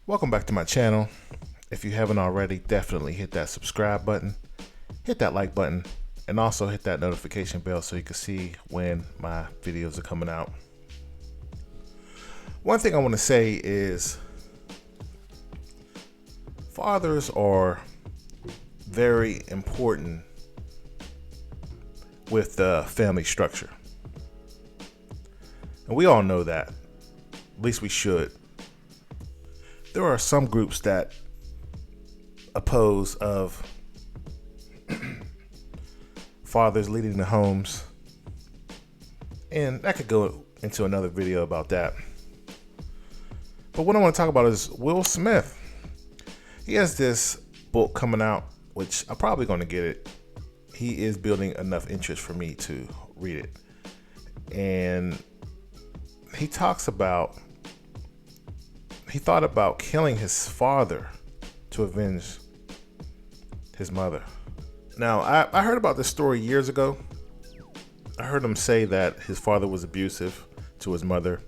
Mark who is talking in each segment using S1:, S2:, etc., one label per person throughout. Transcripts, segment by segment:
S1: Welcome back to my channel. If you haven't already, definitely hit that subscribe button, hit that like button, and also hit that notification bell so you can see when my videos are coming out. One thing I want to say is fathers are very important with the family structure. And we all know that. At least we should. There are some groups that oppose of fathers leading the homes, and that could go into another video about that. But what I want to talk about is Will Smith. He has this book coming out, which I'm probably going to get it. He is building enough interest for me to read it. And he talks about, he thought about killing his father to avenge his mother. Now, I heard about this story years ago. I heard him say that his father was abusive to his mother.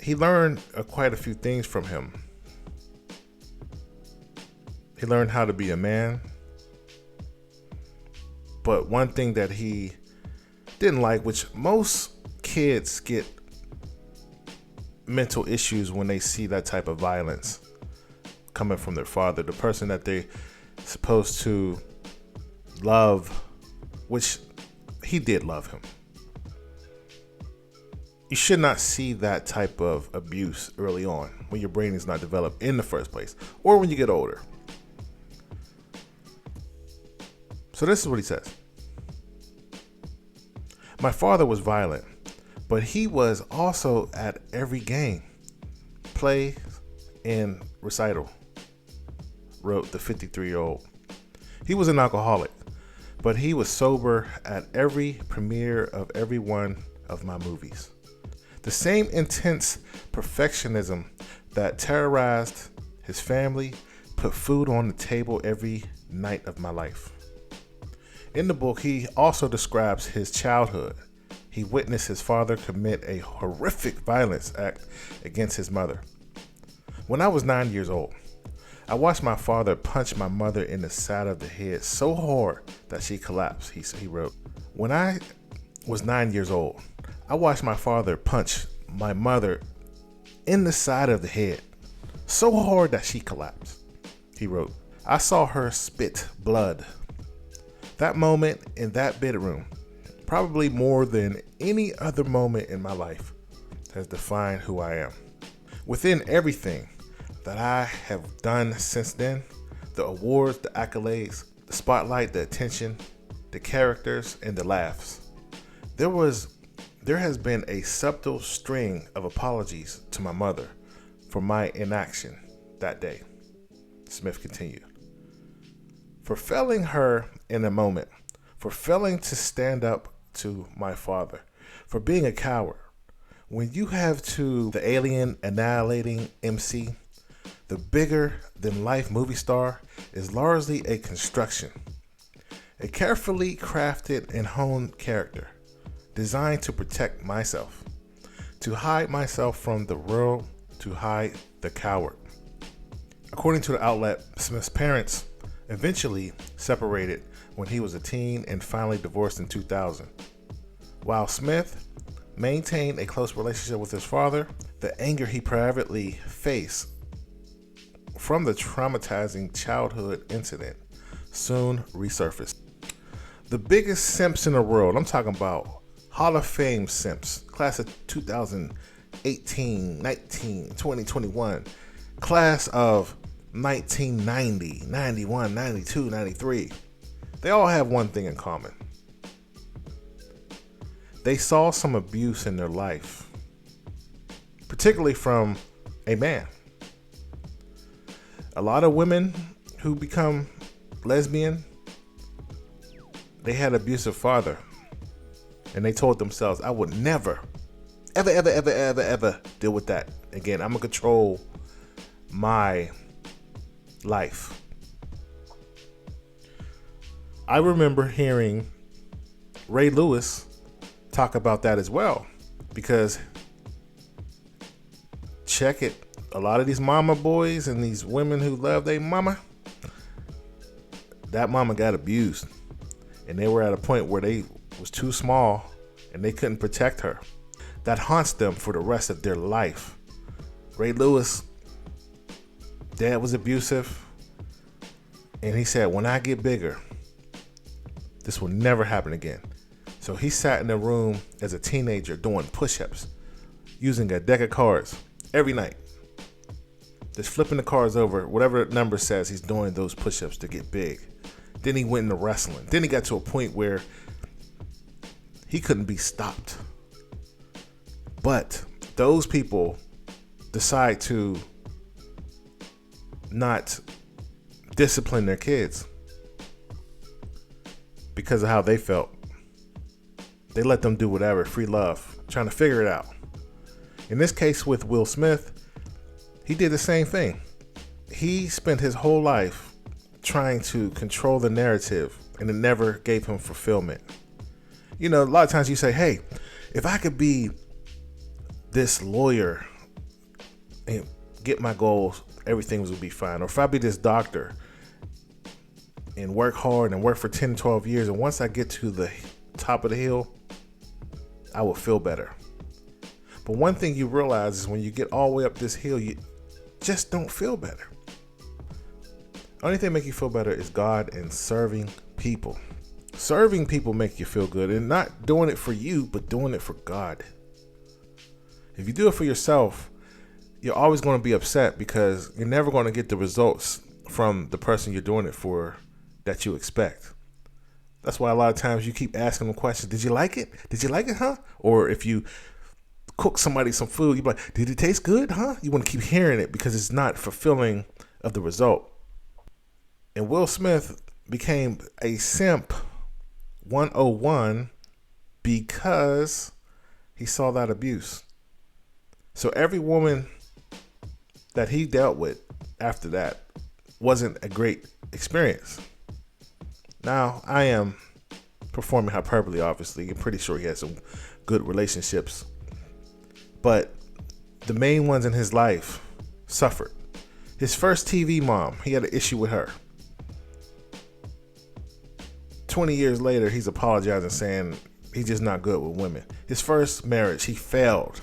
S1: He learned quite a few things from him. He learned how to be a man. But one thing that he didn't like, which most kids get mental issues when they see that type of violence coming from their father, the person that they supposed to love, which he did love him. You should not see that type of abuse early on when your brain is not developed in the first place, or when you get older. So this is what he says. My father was violent, but he was also at every game, play, and recital, wrote the 53-year-old. He was an alcoholic, but he was sober at every premiere of every one of my movies. The same intense perfectionism that terrorized his family put food on the table every night of my life. In the book, he also describes his childhood. He witnessed his father commit a horrific violence act against his mother. When I was 9 years old, I watched my father punch my mother in the side of the head so hard that she collapsed, he wrote. When I was 9 years old, I watched my father punch my mother in the side of the head so hard that she collapsed, he wrote. I saw her spit blood. That moment in that bedroom, probably more than any other moment in my life, has defined who I am. Within everything that I have done since then, the awards, the accolades, the spotlight, the attention, the characters, and the laughs, there has been a subtle string of apologies to my mother for my inaction that day, Smith continued. For failing her in a moment, for failing to stand up to my father, for being a coward. When you have to the alien annihilating MC, the bigger than life movie star is largely a construction, a carefully crafted and honed character designed to protect myself, to hide myself from the world, to hide the coward. According to the outlet, Smith's parents eventually separated when he was a teen and finally divorced in 2000. While Smith maintained a close relationship with his father, the anger he privately faced from the traumatizing childhood incident soon resurfaced. The biggest simps in the world, I'm talking about Hall of Fame simps, class of 2018, 19, 2021, class of 1990, 91, 92, 93. They all have one thing in common. They saw some abuse in their life, particularly from a man. A lot of women who become lesbian, they had an abusive father, and they told themselves, I would never, ever deal with that again. I'm gonna control my life. I remember hearing Ray Lewis talk about that as well, because check it a lot of these mama boys and these women who love their mama, that mama got abused. And they were at a point where they was too small and they couldn't protect her. That haunts them for the rest of their life. Ray Lewis, dad was abusive. And he said, when I get bigger, this will never happen again. So he sat in a room as a teenager doing push-ups, using a deck of cards every night. Just flipping the cards over, whatever number says, he's doing those push-ups to get big. Then he went into wrestling. Then he got to a point where he couldn't be stopped. But those people decide to not discipline their kids because of how they felt. They let them do whatever, free love, trying to figure it out. In this case with Will Smith, he did the same thing. He spent his whole life trying to control the narrative, and it never gave him fulfillment. You know, a lot of times you say, hey, if I could be this lawyer and get my goals, everything would be fine. Or if I be this doctor and work hard and work for 10, 12 years, and once I get to the top of the hill, I will feel better. But one thing you realize is when you get all the way up this hill, you just don't feel better. Only thing make you feel better is God and serving people. Serving people make you feel good, and not doing it for you, but doing it for God. If you do it for yourself, you're always going to be upset because you're never going to get the results from the person you're doing it for that you expect. That's why a lot of times you keep asking them questions. Did you like it? Did you like it, huh? Or if you cook somebody some food, you're like, did it taste good, huh? You want to keep hearing it because it's not fulfilling of the result. And Will Smith became a simp 101 because he saw that abuse. So every woman that he dealt with after that wasn't a great experience. Now, I am performing hyperbole, obviously. I'm pretty sure he had some good relationships. But the main ones in his life suffered. His first TV mom, he had an issue with her. 20 years later, he's apologizing, saying he's just not good with women. His first marriage, he failed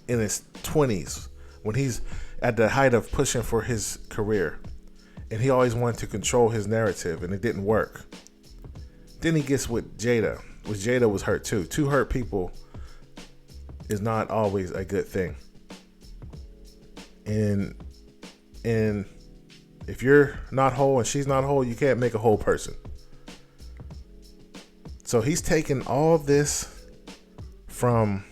S1: in his 20s when he's at the height of pushing for his career. And he always wanted to control his narrative, and it didn't work. Then he gets with Jada, which Jada was hurt too. Two hurt people is not always a good thing. And if you're not whole and she's not whole, you can't make a whole person. So he's taken all this from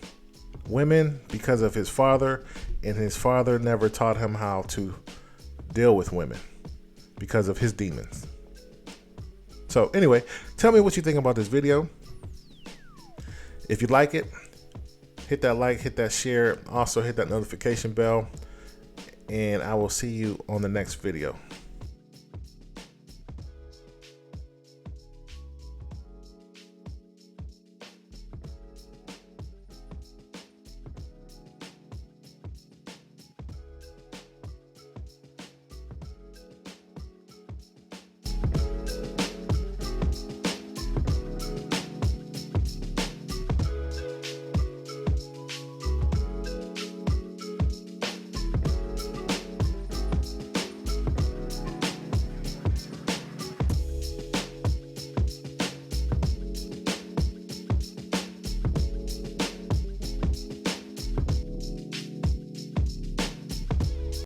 S1: women because of his father, and his father never taught him how to deal with women because of his demons. So anyway, tell me what you think about this video. If you like it, hit that like, hit that share, also hit that notification bell, and I will see you on the next video.